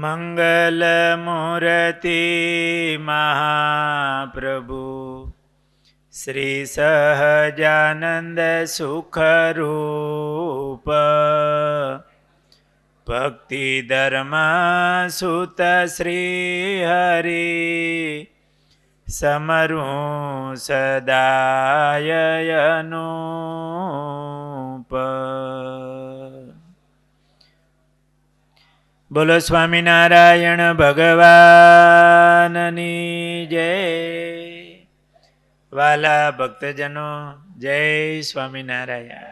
મંગલમૂર્તિ મહાપ્રભુ શ્રી સહજાનંદ સુખરૂપ ભક્તિ ધર્મ સુત શ્રી હરિ સમરું સદાય અનુપ. બોલો સ્વામિનારાયણ ભગવાનની જય. વાલા ભક્તજનો જય સ્વામિનારાયણ.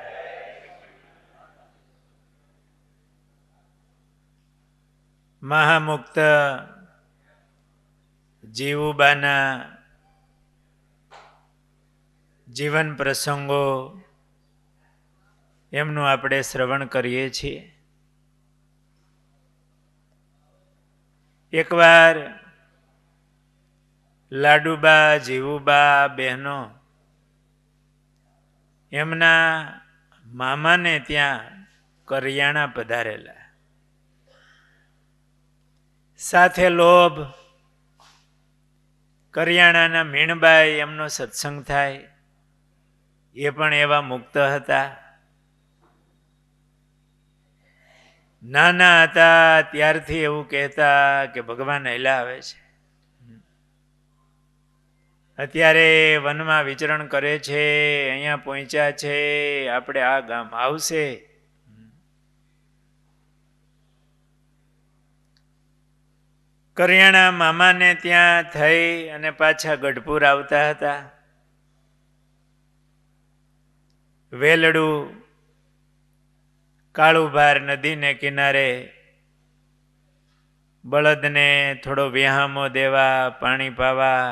મહામુક્ત જીવુબાના જીવન પ્રસંગો એમનું આપણે શ્રવણ કરીએ છીએ. એકવાર લાડુબા જીવુબા બહેનો એમના મામાને ત્યાં કરિયાણા પધારેલા. સાથે લોભ, કરિયાણાના મીણબાઈ એમનો સત્સંગ થાય. એ પણ એવા મુક્ત હતા. નાના હતા ત્યારથી એવું કહેતા કે ભગવાન હેલા આવે છે. અત્યારે વનમાં વિચરણ કરે છે, અહીંયા પહોંચ્યા છે, આપણે આ ગામ આવશે. કરિયાણા મામાને ત્યાં થઈ અને પાછા ગઢપુર આવતા હતા. વેલડું કાળુભાર નદીને કિનારે બળદને થોડો વિહામો દેવા, પાણી પાવા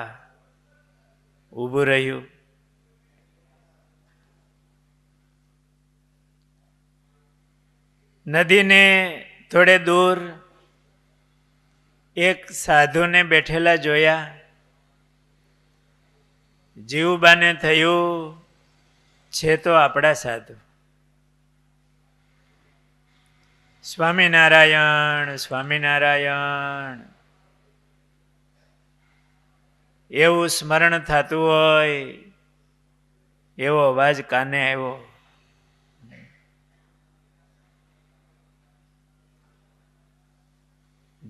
ઊભું રહ્યું. નદીને થોડે દૂર એક સાધુને બેઠેલા જોયા. જીવુબાને થયું છે તો આપણા સાધુ. સ્વામિનારાયણ સ્વામિનારાયણ એવું સ્મરણ થતું હોય એવો અવાજ કાને આવ્યો.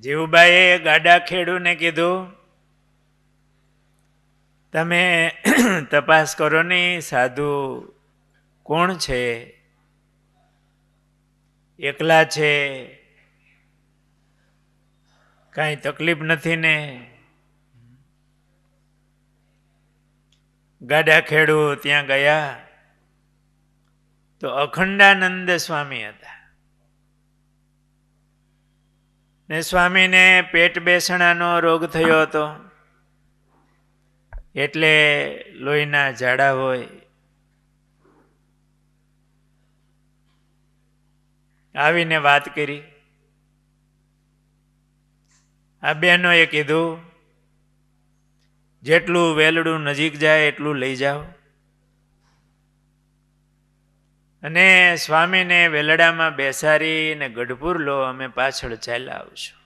જીવુબાએ ગાડા ખેડૂને કીધું, તમે તપાસ કરો ને સાધુ કોણ છે, એકલા છે, કાંઈ તકલીફ નથી ને? ગાડા ખેડૂ ત્યાં ગયા તો અખંડાનંદ સ્વામી હતા. ને સ્વામીને પેટ બેસણાનો રોગ થયો હતો, એટલે લોહીના ઝાડા હોય. આવીને વાત કરી. આ બહેનોએ કીધું, જેટલું વેલડું નજીક જાય એટલું લઈ જાઓ અને સ્વામીને વેલડામાં બેસાડીને ગઢપુર લો, અમે પાછળ ચાલ્યા આવશું.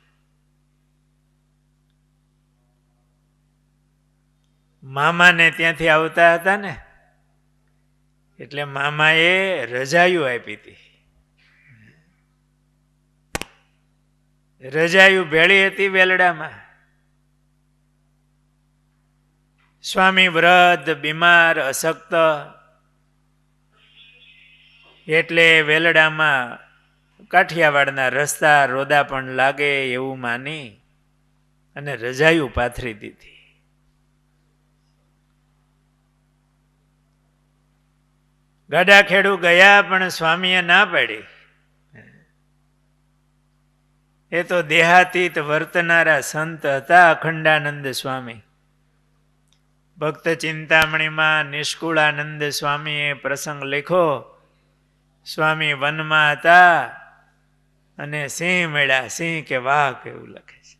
મામાને ત્યાંથી આવતા હતા ને, એટલે મામાએ રજાયું આપી હતી. રજાયું ભેળી હતી વેલડામાં. સ્વામી વૃદ્ધ, બીમાર, અશક્ત, એટલે વેલડામાં કાઠિયાવાડના રસ્તા રોદા પણ લાગે એવું માની અને રજાયું પાથરી દીધી. ગાડા ખેડૂ ગયા પણ સ્વામીએ ના પાડી. એ તો દેહાતીત વર્તનારા સંત હતા અખંડાનંદ સ્વામી. ભક્ત ચિંતામણીમાં નિષ્કુળાનંદ સ્વામીએ પ્રસંગ લખ્યો. સ્વામી વનમાં હતા અને સિંહ મળ્યા, સિંહ કે વાઘ એવું લખે છે.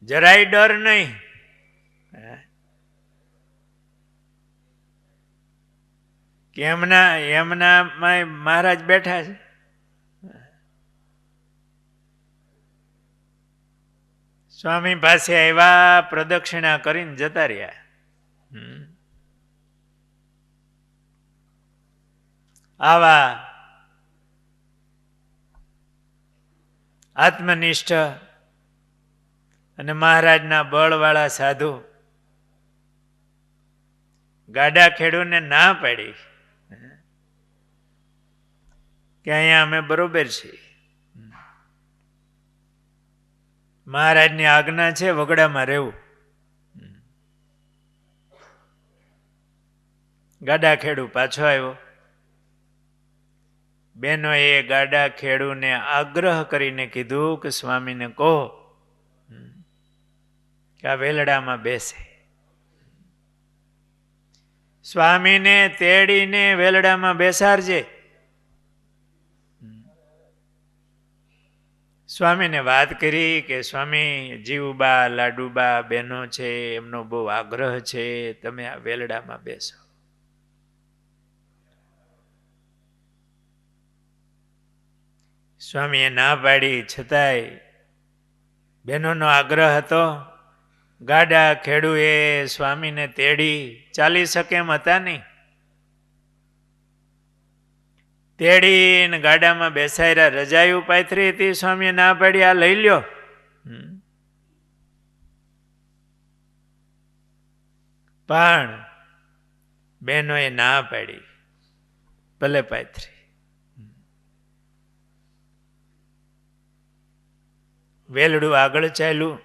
જરાય ડર નહીં. કે એમના મહારાજ બેઠા છે, સ્વામી પાસે આવ્યા, પ્રદક્ષિણા કરીને જતા રહ્યા. આવા આત્મનિષ્ઠ અને મહારાજના બળવાળા સાધુ ગાડા ખેડૂને ના પાડી કે અહીંયા અમે બરોબર છીએ. મહારાજની આજ્ઞા છે વગડામાં રહેવું. ગાડા ખેડૂ પાછો આવ્યો. બહેનોએ ગાડા ખેડૂને આગ્રહ કરીને કીધું કે સ્વામીને કહો કે આ વેલડામાં બેસે. સ્વામીને તેડીને વેલડામાં બેસાડજે. સ્વામીને વાત કરી કે સ્વામી જીવુબા લાડુબા બહેનો છે, એમનો બહુ આગ્રહ છે, તમે આ વેલડામાં બેસો. સ્વામીએ ના પાડી, છતાંય બહેનોનો આગ્રહ હતો. ગાડા ખેડૂએ સ્વામીને તેડી, ચાલી શકે એમ હતા નહીં, તેડીને ગાડામાં બેસાડ્યા. રજાયું પાથરી હતી, સ્વામીએ ના પાડી, આ લઈ લ્યો. પણ બહેનોએ ના પાડી, ભલે પાથરી. વેલડું આગળ ચાલ્યું.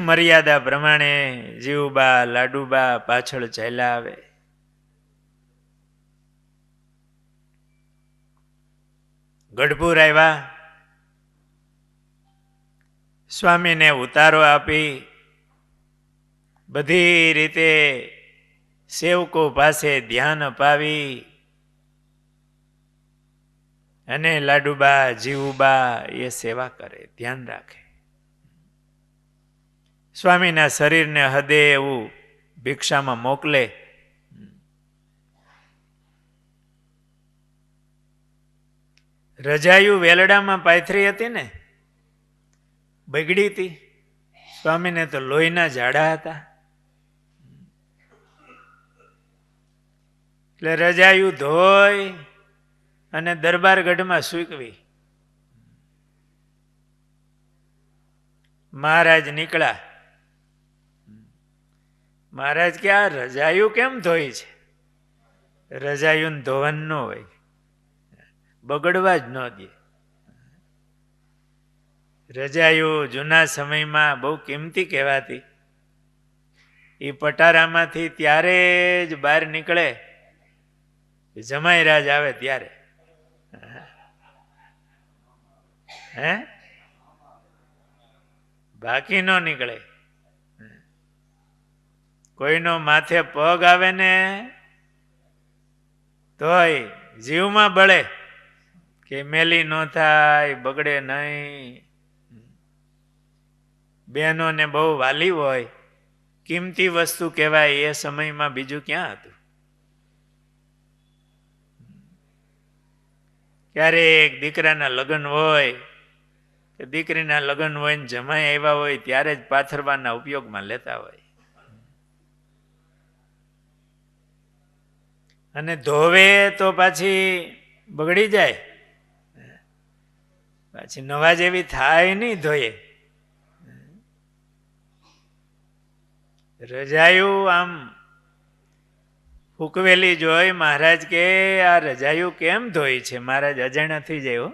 મર્યાદા પ્રમાણે જીવુબા લાડુબા પાછળ ચાલ્યા આવે. ગઢપુર આવ્યા. સ્વામીને ઉતારો આપી, બધી રીતે સેવકો પાસે ધ્યાન અપાવી અને લાડુબા જીવુબા એ સેવા કરે, ધ્યાન રાખે. સ્વામીના શરીરને હદે એવું ભિક્ષામાં મોકલે. રજાયું વેલડામાં પાથરી હતી ને, બગડી હતી. સ્વામીને તો લોહીના ઝાડા હતા. એટલે રજાયું ધોઈ અને દરબારગઢમાં સૂકવી. મહારાજ નીકળ્યા. મહારાજ કે આ રજાયું કેમ ધોઈ છે? રજાયું ધોવાનું ન હોય, બગડવા જ ન દે. રજાયું જૂના સમયમાં બહુ કિંમતી કહેવાતી. એ પટારામાંથી ત્યારે જ બહાર નીકળે જમાઈરાજ આવે ત્યારે. હે, બાકી ન નીકળે. કોઈનો માથે પગ આવે ને તોય જીવમાં બળે કે મેલી ન થાય, બગડે નહીં. બહેનોને બહુ વાલી હોય, કિંમતી વસ્તુ કહેવાય. એ સમયમાં બીજું ક્યાં હતું? ક્યારેક દીકરાના લગ્ન હોય કે દીકરીના લગ્ન હોય ને જમાઈ આવ્યા હોય ત્યારે જ પાથરવાના ઉપયોગમાં લેતા હોય. અને ધોવે તો પાછી બગડી જાય, પાછી નવા જેવી થાય નહીં ધોયે. રજાયું આમ ફૂકવેલી જોઈ. મહારાજ કે આ રજાયું કેમ ધોઈ છે? મહારાજ અજાણ્યા થઈ જાય.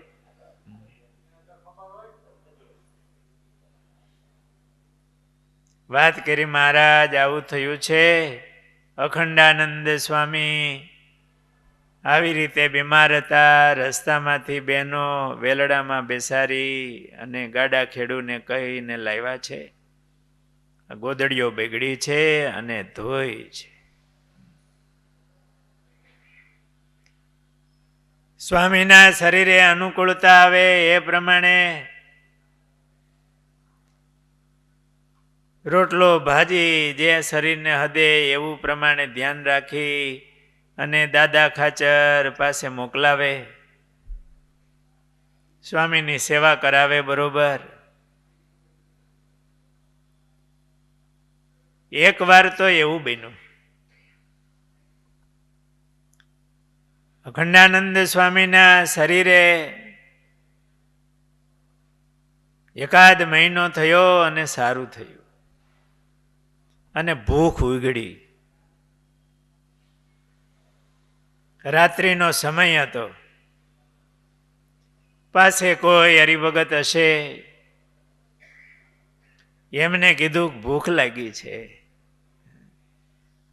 વાત કરી, મહારાજ આવું થયું છે. અખંડાનંદ સ્વામી આવી રીતે બીમાર હતા. રસ્તામાંથી બહેનો વેલડામાં બેસાડી અને ગાડા ખેડૂને કહીને લાવ્યા છે. ગોદડીઓ બગડી છે અને ધોઈ છે. સ્વામીના શરીરે અનુકૂળતા આવે એ પ્રમાણે રોટલો ભાજી જે શરીરને હદે એવું પ્રમાણે ધ્યાન રાખી અને દાદા ખાચર પાસે મોકલાવે. સ્વામીની સેવા કરાવે બરોબર. એક વાર તો એવું બન્યું, અખંડાનંદ સ્વામીના શરીરે એકાદ મહિનો થયો અને સારું થયું અને ભૂખ ઉગડી. રાત્રિનો સમય હતો. પાસે કોઈ હરિભગત હશે, એમને કીધું ભૂખ લાગી છે,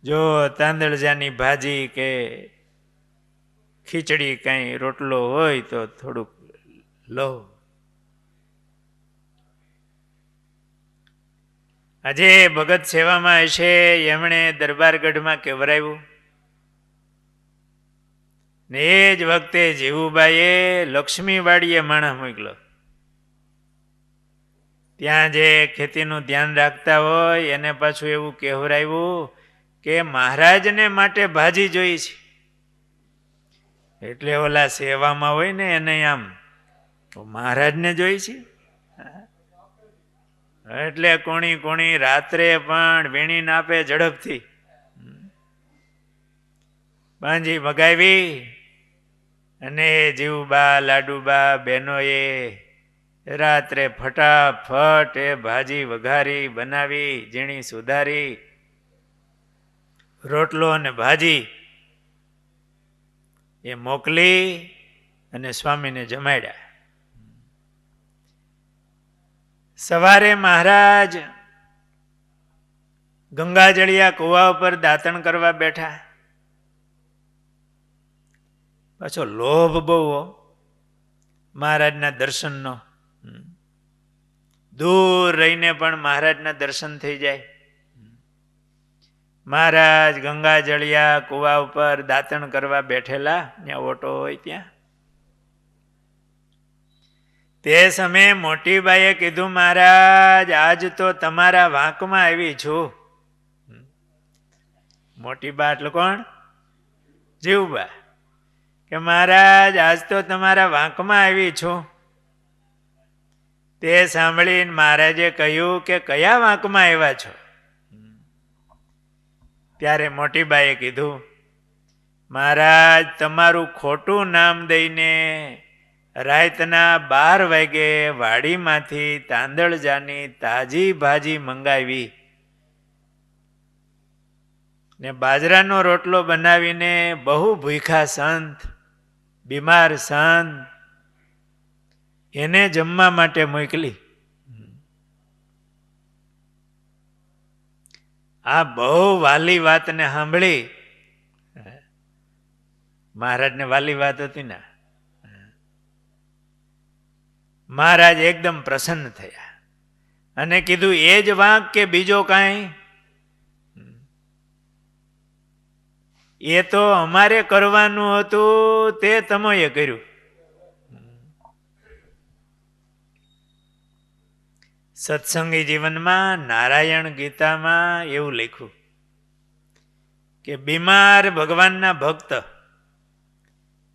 જો તાંદળજાની ભાજી કે ખીચડી કઈ રોટલો હોય તો થોડુંક લો. આજે ભગત સેવામાં હશે, એમણે દરબારગઢમાં કેવરાવ્યું ને એ જ વખતે જીવુબાઈએ લક્ષ્મીવાડીએ માણસ મોકલો. ત્યાં જે ખેતીનું ધ્યાન રાખતા હોય એને પાછું એવું કહેવરાયું કે મહારાજને માટે ભાજી જોઈ છે. એટલે ઓલા સેવામાં હોય ને એને આમ મહારાજને જોઈ છે. એટલે કોણી રાત્રે પણ વીણીને આપે ઝડપથી. ભાંજી મગાવી અને જીવુબા લાડુબા બહેનોએ રાત્રે ફટાફટ એ ભાજી વઘારી બનાવી, ઝીણી સુધારી, રોટલો અને ભાજી એ મોકલી અને સ્વામીને જમાડ્યા. સવારે મહારાજ ગંગાજળિયા કુવા ઉપર દાંતણ કરવા બેઠા. પાછો લોભ બહુ મહારાજના દર્શનનો. દૂર રહીને પણ મહારાજના દર્શન થઈ જાય. મહારાજ ગંગાજળિયા કુવા ઉપર દાંતણ કરવા બેઠેલા, ત્યાં ઓટો હોય ત્યાં. તે સમયે મોટીબાઈએ કીધું, મહારાજ આજ તો તમારા વાંકમાં આવી છું. મોટીબા એટલે કોણ? જીવુબા. કે મહારાજ આજ તો તમારા વાંકમાં આવી છું. તે સાંભળીને મહારાજે કહ્યું કે કયા વાંકમાં આવ્યા છો? ત્યારે મોટીબાએ કીધું, મહારાજ તમારું ખોટું નામ દઈને રાતના 12 વાગે વાડીમાંથી તાંદળજાની તાજી ભાજી મંગાવી ને બાજરાનો રોટલો બનાવીને બહુ ભૂખ્યા સંત, બીમાર સંત, એને જમવા માટે મોકલી. આ બહુ વાલી વાતને સાંભળી મહારાજને વાલી વાત હતી ને, મહારાજ એકદમ પ્રસન્ન થયા અને કીધું, એ જ વાંક કે બીજો કાંઈ? એ તો અમારે કરવાનું હતું તે તમોએ કર્યું. સત્સંગી જીવનમાં નારાયણ ગીતામાં એવું લખ્યું કે બીમાર ભગવાનના ભક્ત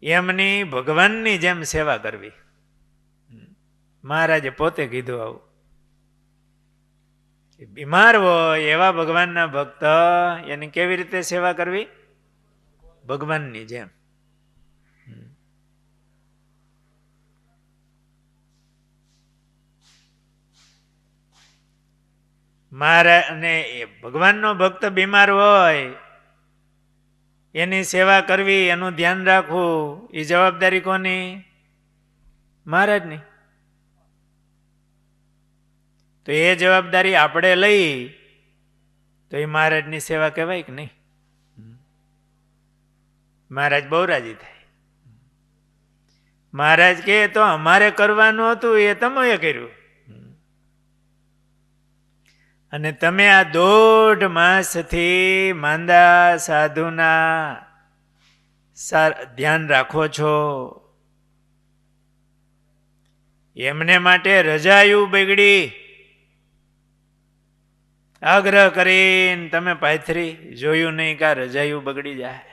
એમની ભગવાનની જેમ સેવા કરવી. મહારાજે પોતે કીધું આવું. બીમાર હોય એવા ભગવાનના ભક્ત એની કેવી રીતે સેવા કરવી? ભગવાનની જેમ. મહારાજ અને ભગવાનનો ભક્ત બીમાર હોય એની સેવા કરવી, એનું ધ્યાન રાખવું, એ જવાબદારી કોની? મહારાજની. તો એ જવાબદારી આપણે લઈ તો એ મહારાજની સેવા કહેવાય કે નહીં? મહારાજ બહુ રાજી થાય. મહારાજ કહે તો અમારે કરવાનું હતું એ તમોએ કર્યું, અને તમે આ 1.5 માસથી માંદા સાધુના ધ્યાન રાખો છો. એમને માટે રજાયું બગડી, આગ્રહ કરીને તમે પાથરી, જોયું નહીં કે રજાયું બગડી જાય.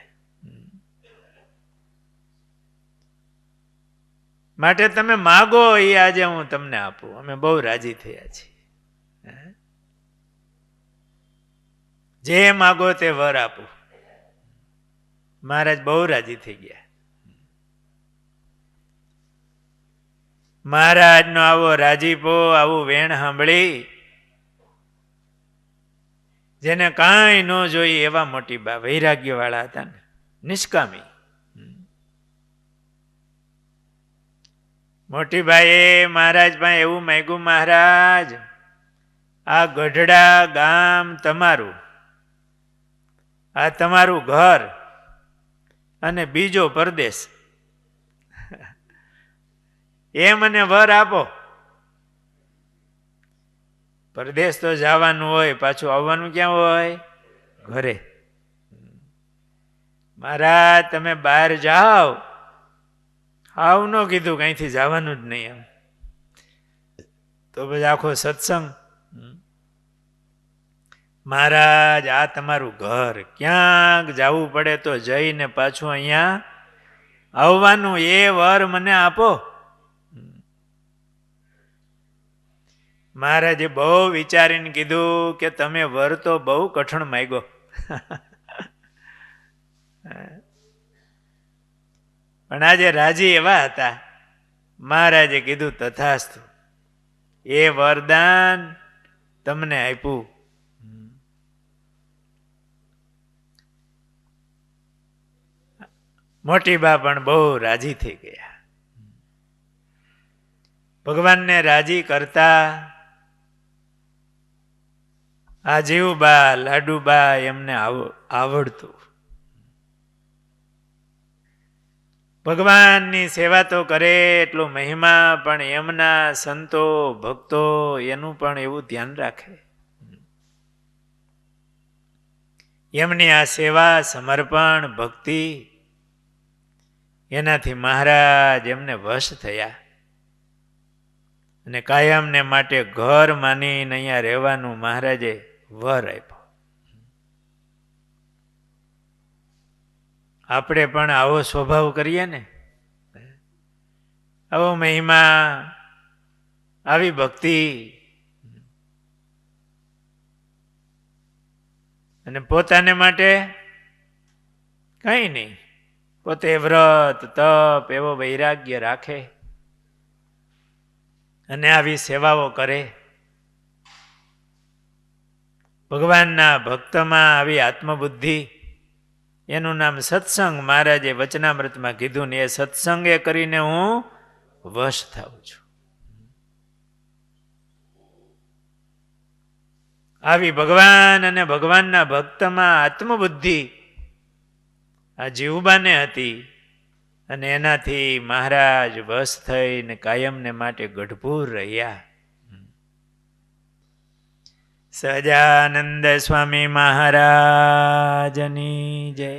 માટે તમે માગો એ આજે હું તમને આપું. અમે બહુ રાજી થયા છીએ. જે માગો તે વર આપું. મહારાજ બહુ રાજી થઈ ગયા. મહારાજનો આવો રાજીપો, આવું વેણ સાંભળી જેને કાંઈ ન જોઈએ એવા મોટી બા વૈરાગ્ય વાળા હતા ને, નિષ્કામી. મોટી બાઈએ મહારાજ પાસે એવું માંગ્યું, મહારાજ આ ગઢડા ગામ તમારું, આ તમારું ઘર અને બીજો પરદેશ, એ મને વર આપો. પરદેશ તો જવાનું હોય, પાછું આવવાનું ક્યાં હોય? ઘરે. મહારાજ તમે બહાર જાઓ, આવ ન કીધું, કઈથી જવાનું જ નહીં. એમ તો પછી આખો સત્સંગ, મહારાજ આ તમારું ઘર, ક્યાંક જવું પડે તો જઈને પાછું અહીંયા આવવાનું, એ વર મને આપો. મહારાજે બહુ વિચારીને કીધું કે તમે વર તો બહુ કઠણ માંગ્યો. પણ આજે રાજી એવા હતા. મહારાજે કીધું તથાસ્તુ, એ વરદાન તમને આપ્યું. મોટી બા પણ બહુ રાજી થઈ ગયા. ભગવાનને રાજી કરતા આ જીવબા લાડુબા એમને આવડતું. ભગવાનની સેવા તો કરે એટલો મહિમા, પણ એમના સંતો ભક્તો એનું પણ એવું ધ્યાન રાખે. એમની આ સેવા, સમર્પણ, ભક્તિ, એનાથી મહારાજ એમને વશ થયા અને કાયમને માટે ઘર માનીને અહીંયા રહેવાનું મહારાજે વર આપ્યો. આપણે પણ આવો સ્વભાવ કરીએ ને, આવો મહિમા, આવી ભક્તિ, અને પોતાને માટે કઈ નહીં, પોતે વ્રત તપ એવો વૈરાગ્ય રાખે અને આવી સેવાઓ કરે. ભગવાનના ભક્તમાં આવી આત્મબુદ્ધિ, એનું નામ સત્સંગ. મહારાજે વચનામૃતમાં કીધું ને, એ સત્સંગે કરીને હું વશ થાઉં છું. આવી ભગવાન અને ભગવાનના ભક્તમાં આત્મબુદ્ધિ આ જીવબાને હતી અને એનાથી મહારાજ વશ થઈને કાયમને માટે ગઢપુર રહ્યા. સહજાનંદ સ્વામી મહારાજની જય.